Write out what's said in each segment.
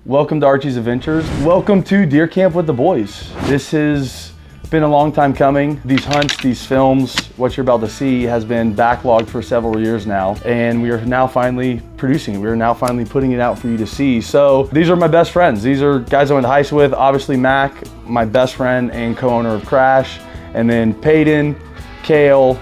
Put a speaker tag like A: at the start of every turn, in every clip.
A: Welcome to Archie's Adventures. Welcome to Deer Camp with the boys. This has been a long time coming. These hunts, these films, what you're about to see has been backlogged for several years now, and we are now finally producing it. We are now finally putting it out for you to see. So these are my best friends. These are guys I went to high school with. Obviously Mac, my best friend and co-owner of Crash, and then Peyton, Kale,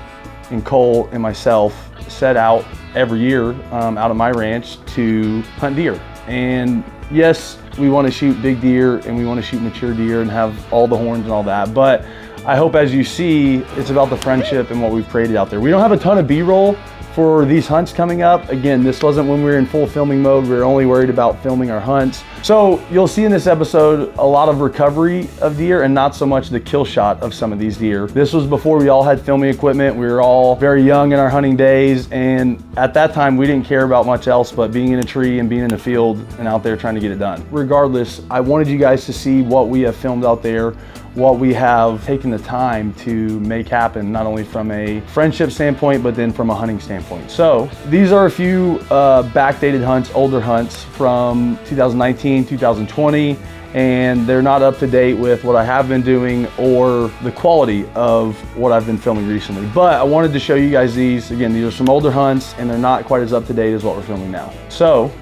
A: and Cole and myself set out every year out at my ranch to hunt deer. And yes, we want to shoot big deer and we want to shoot mature deer and have all the horns and all that, but I hope as you see, it's about the friendship and what we've created out there. We don't have a ton of B-roll for these hunts coming up. Again, this wasn't when we were in full filming mode. We were only worried about filming our hunts. So you'll see in this episode a lot of recovery of deer and not so much the kill shot of some of these deer. This was before we all had filming equipment. We were all very young in our hunting days, and at that time we didn't care about much else but being in a tree and being in the field and out there trying to get it done. Regardless, I wanted you guys to see what we have filmed out there, what we have taken the time to make happen, not only from a friendship standpoint, but then from a hunting standpoint. So these are a few backdated hunts, older hunts from 2019, 2020, and they're not up to date with what I have been doing or the quality of what I've been filming recently. But I wanted to show you guys these. Again, these are some older hunts and they're not quite as up to date as what we're filming now. So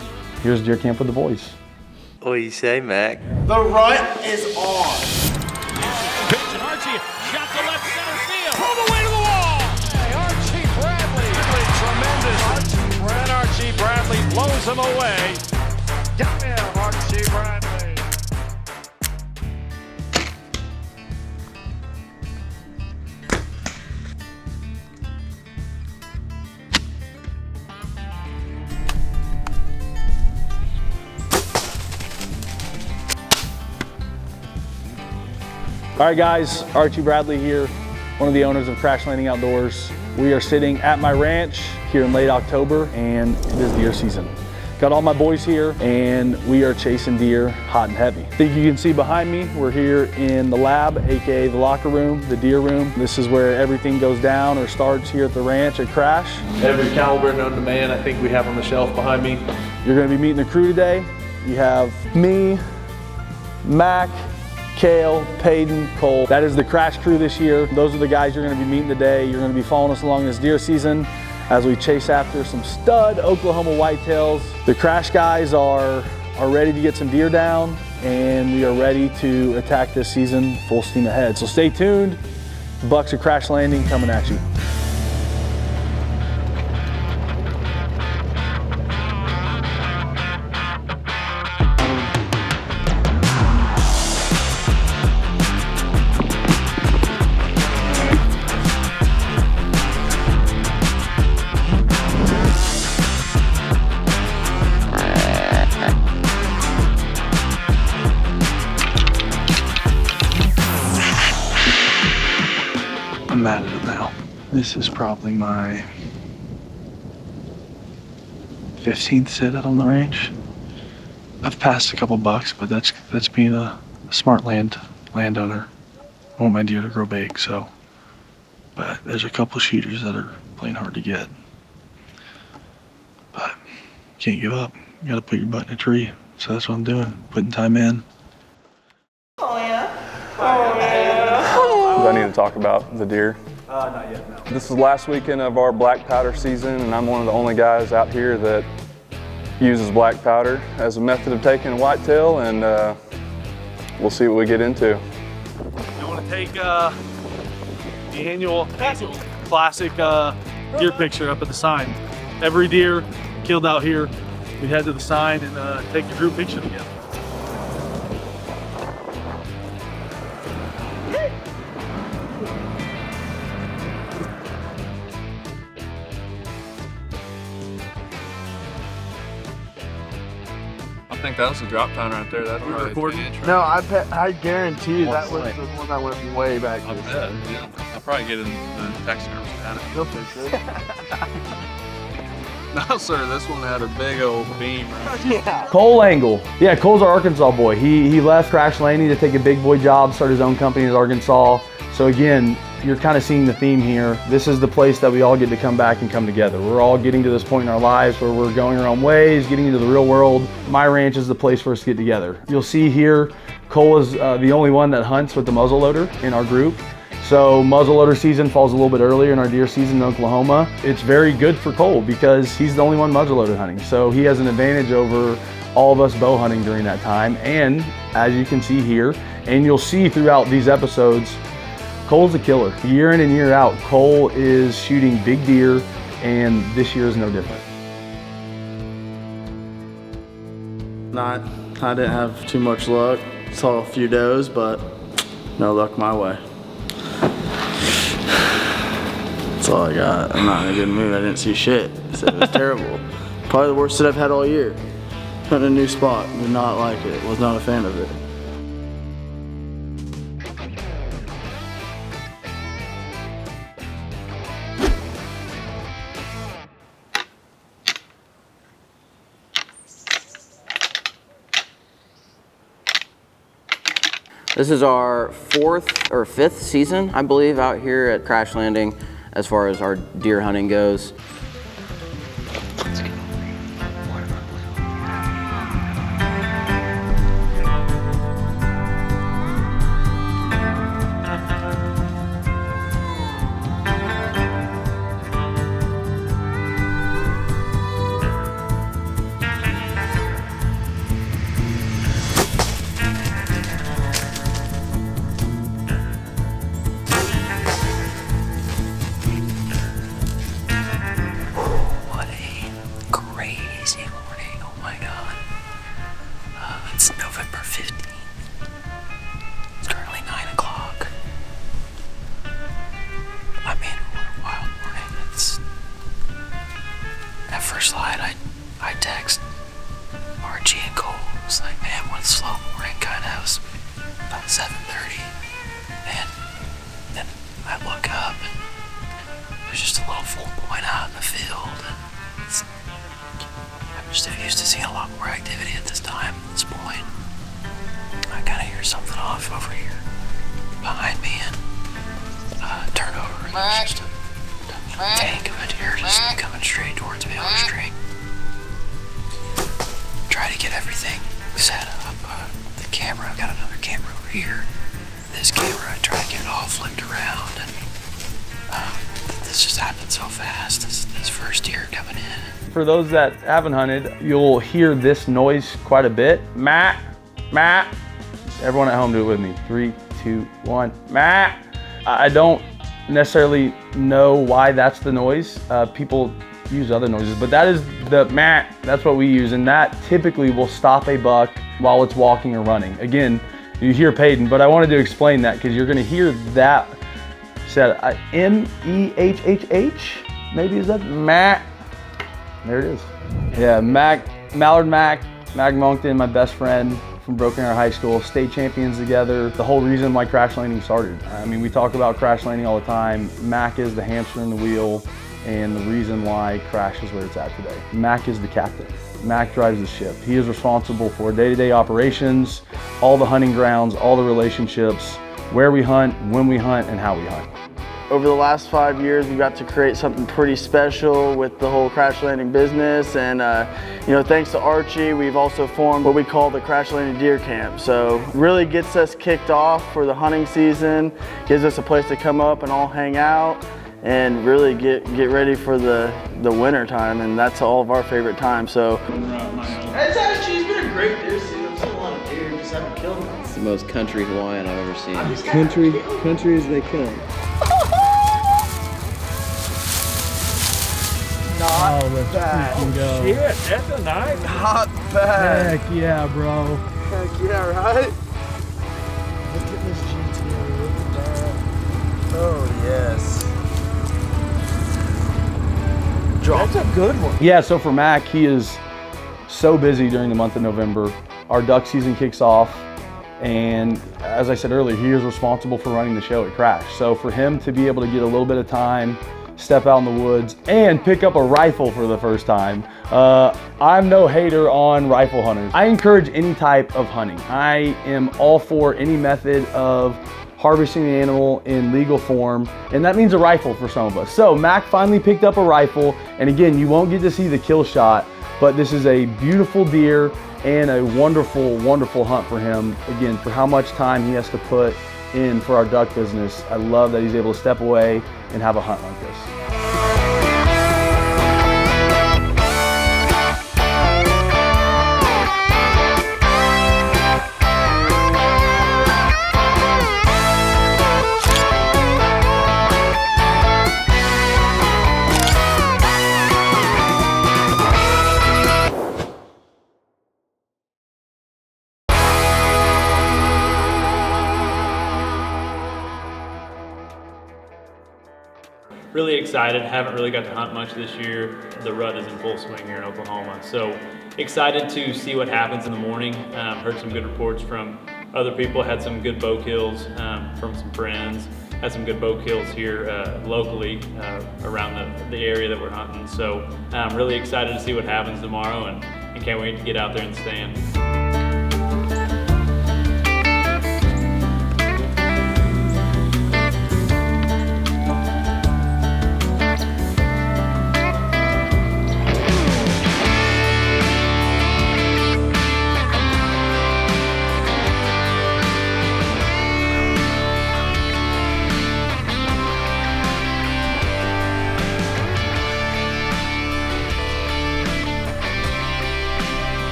A: here's Deer Camp with the boys.
B: What do you say, Mac?
C: The rut is on.
D: Pitch and Archie shot to left center field. Pulled away to the wall. Hey, Archie Bradley. Tremendous. Archie Bradley blows him away. Got him, Archie Bradley.
A: All right guys, Archie Bradley here, one of the owners of Crash Landing Outdoors. We are sitting at my ranch here in late October and it is deer season. Got all my boys here and we are chasing deer hot and heavy. I think you can see behind me, we're here in the lab, AKA the locker room, the deer room. This is where everything goes down or starts here at the ranch at Crash.
E: Every caliber known to man, I think we have on the shelf behind me.
A: You're gonna be meeting the crew today. You have me, Mac, Kale, Peyton, Cole. That is the Crash crew this year. Those are the guys you're gonna be meeting today. You're gonna be following us along this deer season as we chase after some stud Oklahoma whitetails. The Crash guys are ready to get some deer down and we are ready to attack this season full steam ahead. So stay tuned. The Bucks of Crash Landing coming at you.
F: I'm mad at it now. This is probably my 15th sit out on the range. I've passed a couple bucks, but that's being a smart landowner. I want my deer to grow big, so. But there's a couple shooters that are playing hard to get. But can't give up. You gotta put your butt in a tree. So that's what I'm doing, putting time in.
C: Oh yeah. Oh yeah.
G: Do I need to talk about the deer?
A: Not yet, no.
G: This is the last weekend of our black powder season, and I'm one of the only guys out here that uses black powder as a method of taking a whitetail, and we'll see what we get into.
E: You want to take the annual classic deer picture up at the sign. Every deer killed out here, we head to the sign and take a group picture together.
G: I think that was a drop time right there. That's probably
E: recording?
F: No, I guarantee you that was the one that went way back.
G: I bet, yeah. I'll probably get in the taxidermist at it.
F: He'll fix it.
G: No, sir, this one had a big old beam. Right?
F: Yeah.
A: Cole Angle. Yeah, Cole's our Arkansas boy. He left Crash Landing to take a big boy job, start his own company in Arkansas. So again, you're kind of seeing the theme here. This is the place that we all get to come back and come together. We're all getting to this point in our lives where we're going our own ways, getting into the real world. My ranch is the place for us to get together. You'll see here, Cole is the only one that hunts with the muzzleloader in our group. So muzzleloader season falls a little bit earlier in our deer season in Oklahoma. It's very good for Cole because he's the only one muzzleloader hunting. So he has an advantage over all of us bow hunting during that time. And as you can see here, and you'll see throughout these episodes, Cole's a killer. Year in and year out, Cole is shooting big deer, and this year is no different.
H: I didn't have too much luck. Saw a few does, but no luck my way. That's all I got. I'm not in a good mood. I didn't see shit. So it was terrible. Probably the worst that I've had all year. Hunting a new spot. Did not like it. Was not a fan of it.
I: This is our 4th or 5th season, I believe, out here at Crash Landing as far as our deer hunting goes.
J: It's November 15th. It's currently 9 o'clock. I mean, what a wild morning. It's at first light, I text Archie and Cole. I was like, man, what a slow morning. Kind of. It was about 7:30, and then I look up and there's just a little full point out in the field. And I'm just used to seeing a lot more activity at this time, at this point. I kind of hear something off over here behind me and turn over and there's just a tank of a deer just coming straight towards me on the street. Try to get everything set up. The camera, I've got another camera over here. This camera, I try to get it all flipped around, and this just happened so fast. This first deer coming in.
A: For those that haven't hunted, you'll hear this noise quite a bit. Matt, Matt. Everyone at home do it with me. 3, 2, 1, Matt. I don't necessarily know why that's the noise. People use other noises, but that is the Matt. That's what we use, and that typically will stop a buck while it's walking or running. Again, you hear Peyton, but I wanted to explain that because you're going to hear that said M-E-H-H-H. Maybe is that Matt? There it is. Yeah, Mallard Mac Moncton, my best friend from Broken Arrow High School, state champions together. The whole reason why Crash Landing started. I mean, we talk about Crash Landing all the time. Mac is the hamster in the wheel and the reason why Crash is where it's at today. Mac is the captain. Mac drives the ship. He is responsible for day-to-day operations, all the hunting grounds, all the relationships, where we hunt, when we hunt, and how we hunt.
H: Over the last 5 years, we got to create something pretty special with the whole Crash Landing business. And you know, thanks to Archie, we've also formed what we call the Crash Landing Deer Camp. So really gets us kicked off for the hunting season, gives us a place to come up and all hang out and really get ready for the winter time. And that's all of our favorite time. So
C: It's actually been a great deer season. I've seen a lot of deer, just haven't killed them.
I: It's the most country Hawaiian I've ever seen.
F: Country as they come.
C: Not
F: let's
C: bad.
F: freaking go.
E: Yeah, that's a nice.
C: Not bad.
F: Heck yeah, bro.
C: Heck yeah, right? Look at this GTA. Look at that. Oh, yes. That's a good one.
A: Yeah, so for Mac, he is so busy during the month of November. Our duck season kicks off, and as I said earlier, he is responsible for running the show at Crash. So for him to be able to get a little bit of time, step out in the woods, and pick up a rifle for the first time. I'm no hater on rifle hunters. I encourage any type of hunting. I am all for any method of harvesting the animal in legal form, and that means a rifle for some of us. So Mac finally picked up a rifle, and again, you won't get to see the kill shot, but this is a beautiful deer and a wonderful, wonderful hunt for him. Again, for how much time he has to put in for our duck business, I love that he's able to step away and have a hunt like this.
K: Really excited. Haven't really got to hunt much this year. The rut is in full swing here in Oklahoma. So excited to see what happens in the morning. Heard some good reports from other people. Had some good bow kills from some friends. Had some good bow kills here locally around the area that we're hunting. So I'm really excited to see what happens tomorrow and can't wait to get out there and stand.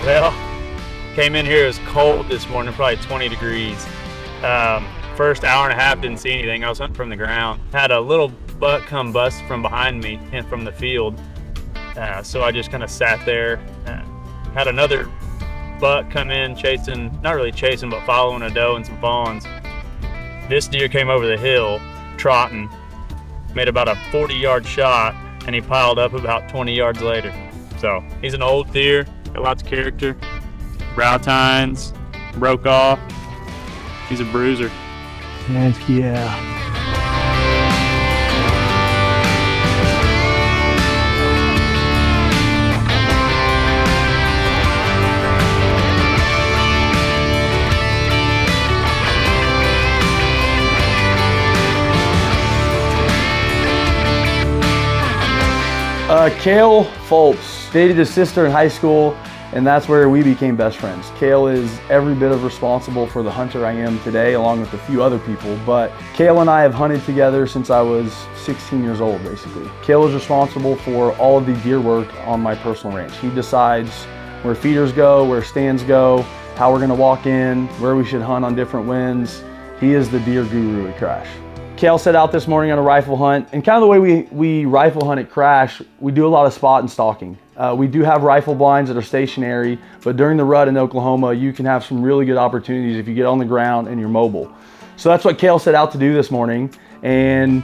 K: Well, came in here, it was cold this morning, probably 20 degrees. First hour and a half, didn't see anything. I was hunting from the ground. Had a little buck come bust from behind me and from the field. So I just kind of sat there. Had another buck come in chasing, not really chasing, but following a doe and some fawns. This deer came over the hill, trotting, made about a 40-yard shot, and he piled up about 20 yards later. So he's an old deer. Got lots of character, brow tines, broke off. He's a bruiser.
F: Heck yeah.
A: Kale Foltz dated his sister in high school, and that's where we became best friends. Kale is every bit of responsible for the hunter I am today, along with a few other people, but Kale and I have hunted together since I was 16 years old, basically. Kale is responsible for all of the deer work on my personal ranch. He decides where feeders go, where stands go, how we're gonna walk in, where we should hunt on different winds. He is the deer guru at Crash. Kale set out this morning on a rifle hunt, and kind of the way we rifle hunt at Crash, we do a lot of spot and stalking. We do have rifle blinds that are stationary, but during the rut in Oklahoma, you can have some really good opportunities if you get on the ground and you're mobile. So that's what Kale set out to do this morning, and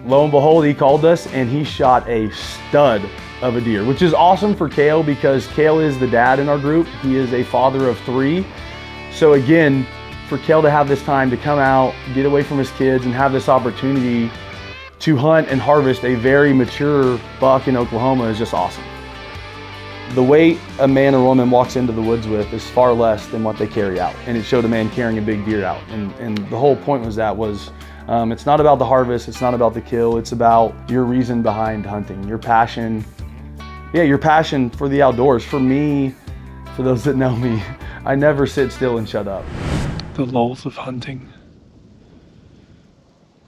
A: lo and behold, he called us and he shot a stud of a deer, which is awesome for Kale because Kale is the dad in our group. He is a father of 3. So again, for Kale to have this time to come out, get away from his kids, and have this opportunity to hunt and harvest a very mature buck in Oklahoma is just awesome. The weight a man or woman walks into the woods with is far less than what they carry out, and it showed a man carrying a big deer out. And the whole point was it's not about the harvest, it's not about the kill, it's about your reason behind hunting, your passion. Yeah, your passion for the outdoors. For me, for those that know me, I never sit still and shut up.
F: The lulls of hunting.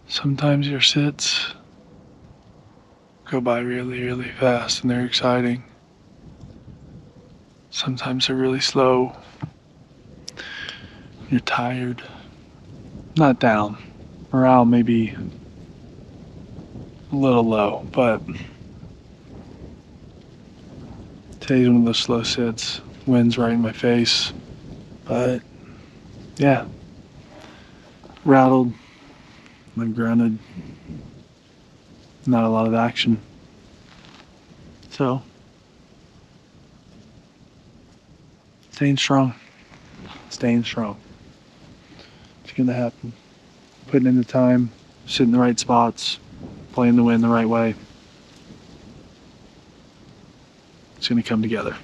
F: Sometimes your sits go by really, really fast and they're exciting. Sometimes they're really slow. You're tired. Not down. Morale may be a little low, but today's one of those slow sits. Wind's right in my face, but yeah, rattled, like grunted, not a lot of action. So, staying strong. It's gonna happen. Putting in the time, sitting in the right spots, playing the wind the right way. It's gonna come together.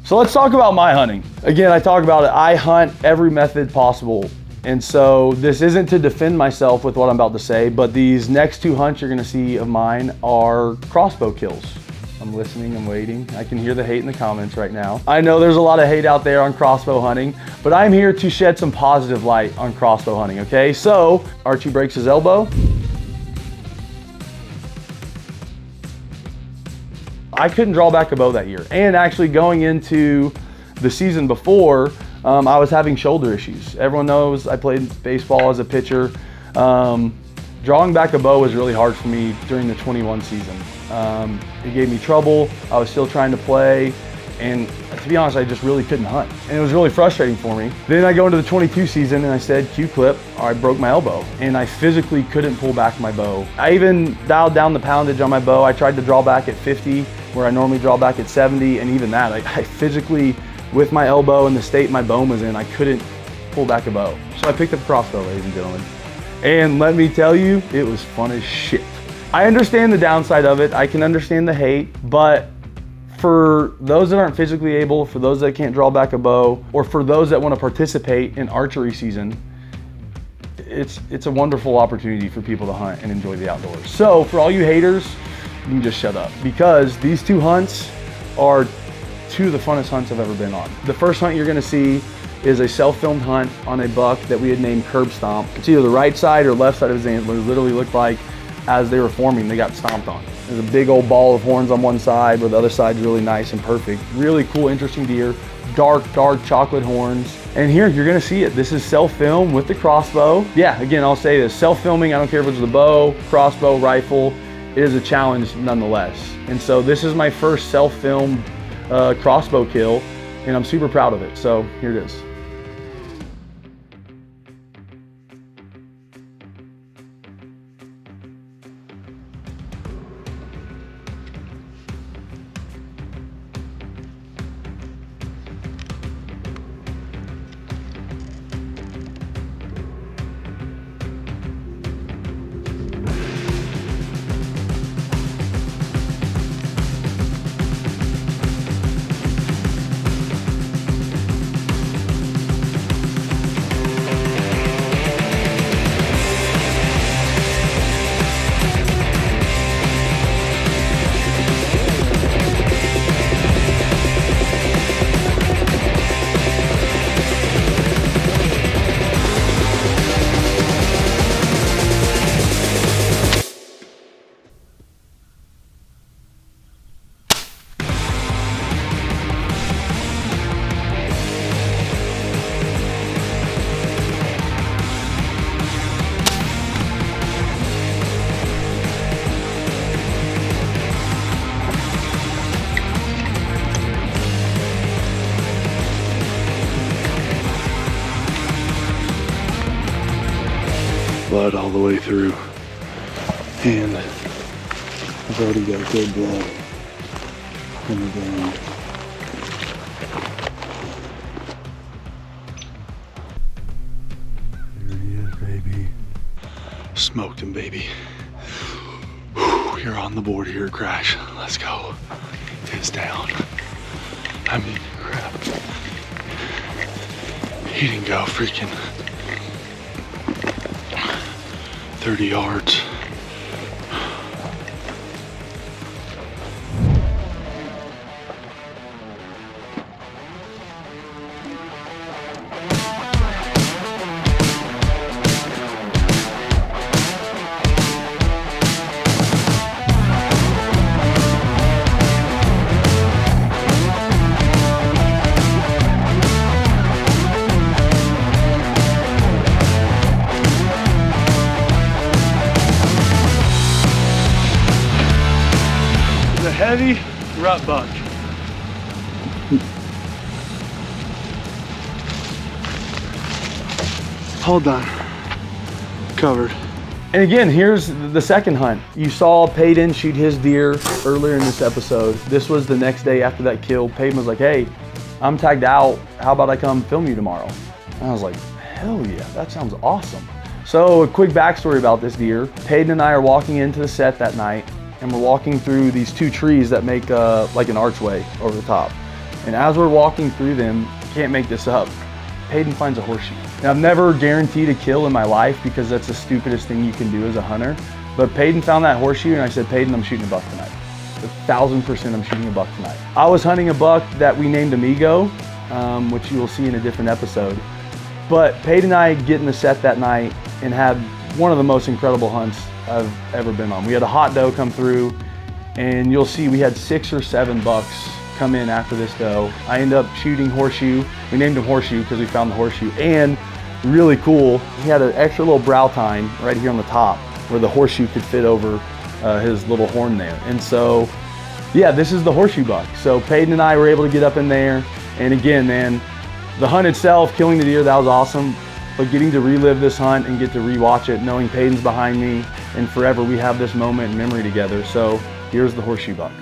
A: So let's talk about my hunting. Again, I talk about it. I hunt every method possible. And so this isn't to defend myself with what I'm about to say, but these next 2 hunts you're gonna see of mine are crossbow kills. I'm listening, I'm waiting. I can hear the hate in the comments right now. I know there's a lot of hate out there on crossbow hunting, but I'm here to shed some positive light on crossbow hunting, okay? So, Archie breaks his elbow. I couldn't draw back a bow that year. And actually going into the season before, I was having shoulder issues. Everyone knows I played baseball as a pitcher. Drawing back a bow was really hard for me during the 21 season. It gave me trouble. I was still trying to play. And to be honest, I just really couldn't hunt. And it was really frustrating for me. Then I go into the 22 season and I said, Q-clip, or I broke my elbow. And I physically couldn't pull back my bow. I even dialed down the poundage on my bow. I tried to draw back at 50, where I normally draw back at 70. And even that, I physically, with my elbow and the state my bone was in, I couldn't pull back a bow. So I picked up a crossbow, ladies and gentlemen. And let me tell you, it was fun as shit. I understand the downside of it. I can understand the hate, but for those that aren't physically able, for those that can't draw back a bow, or for those that want to participate in archery season, it's a wonderful opportunity for people to hunt and enjoy the outdoors. So for all you haters, you can just shut up, because these 2 hunts are 2 of the funnest hunts I've ever been on. The first hunt you're gonna see is a self-filmed hunt on a buck that we had named Curb Stomp. It's either the right side or left side of his antlers literally looked like as they were forming, they got stomped on. There's a big old ball of horns on one side, where the other side's really nice and perfect. Really cool, interesting deer. Dark chocolate horns. And here, you're gonna see it. This is self-film with the crossbow. Yeah, again, I'll say this, self-filming, I don't care if it's with a bow, crossbow, rifle, it is a challenge nonetheless. And so this is my first self-filmed crossbow kill, and I'm super proud of it. So here it is.
F: Blood all the way through, and I've already got good blood in the ground. There he is, baby. Smoked him, baby. Whew, you're on the board here, Crash. Let's go. It's down. I mean, crap. He didn't go freaking 30 yards.
E: Heavy rut buck.
F: Hold on. Covered.
A: And again, here's the second hunt. You saw Peyton shoot his deer earlier in this episode. This was the next day after that kill. Peyton was like, hey, I'm tagged out. How about I come film you tomorrow? And I was like, hell yeah, that sounds awesome. So a quick backstory about this deer. Peyton and I are walking into the set that night, and we're walking through these 2 trees that make like an archway over the top. And as we're walking through them, can't make this up, Peyton finds a horseshoe. Now, I've never guaranteed a kill in my life because that's the stupidest thing you can do as a hunter. But Peyton found that horseshoe and I said, Peyton, I'm shooting a buck tonight. 1,000% I'm shooting a buck tonight. I was hunting a buck that we named Amigo, which you will see in a different episode. But Peyton and I get in the set that night and had one of the most incredible hunts I've ever been on. We had a hot doe come through and you'll see we had 6 or 7 bucks come in after this doe. I ended up shooting Horseshoe. We named him Horseshoe because we found the horseshoe. And really cool, he had an extra little brow tine right here on the top where the horseshoe could fit over his little horn there. And so, yeah, this is the horseshoe buck. So Peyton and I were able to get up in there. And again, man, the hunt itself, killing the deer, that was awesome. But getting to relive this hunt and get to rewatch it, knowing Peyton's behind me, and forever we have this moment in memory together. So here's the horseshoe buck.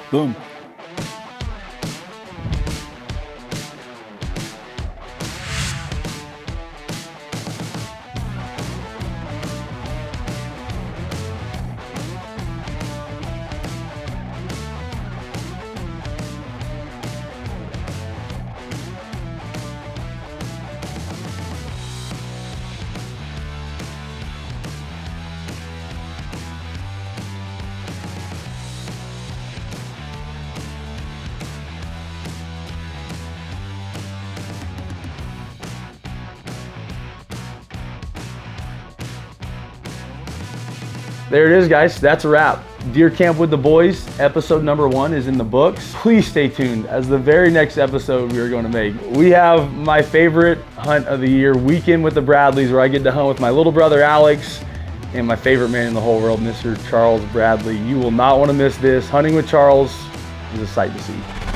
F: Boom.
A: There it is, guys. That's a wrap. Deer Camp with the Boys, episode number 1 is in the books. Please stay tuned as the very next episode we are going to make. We have my favorite hunt of the year, Weekend with the Bradleys, where I get to hunt with my little brother Alex and my favorite man in the whole world, Mr. Charles Bradley. You will not want to miss this. Hunting with Charles is a sight to see.